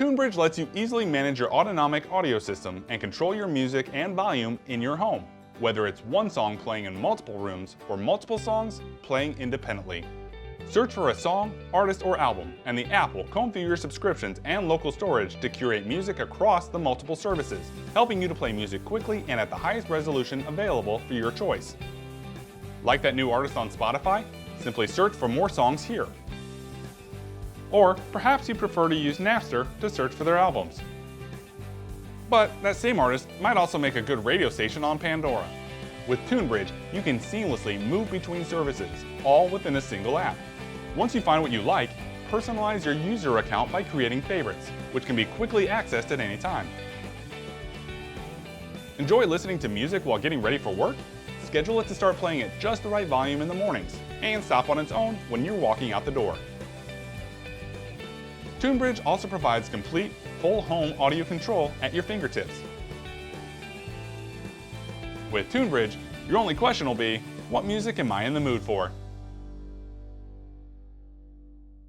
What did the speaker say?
TuneBridge lets you easily manage your Autonomic audio system and control your music and volume in your home, whether it's one song playing in multiple rooms or multiple songs playing independently. Search for a song, artist, or album, and the app will comb through your subscriptions and local storage to curate music across the multiple services, helping you to play music quickly and at the highest resolution available for your choice. Like that new artist on Spotify? Simply search for more songs here. Or perhaps you prefer to use Napster to search for their albums. But that same artist might also make a good radio station on Pandora. With TuneBridge, you can seamlessly move between services, all within a single app. Once you find what you like, personalize your user account by creating favorites, which can be quickly accessed at any time. Enjoy listening to music while getting ready for work? Schedule it to start playing at just the right volume in the mornings, and stop on its own when you're walking out the door. TuneBridge also provides complete, full home audio control at your fingertips. With TuneBridge, your only question will be, what music am I in the mood for?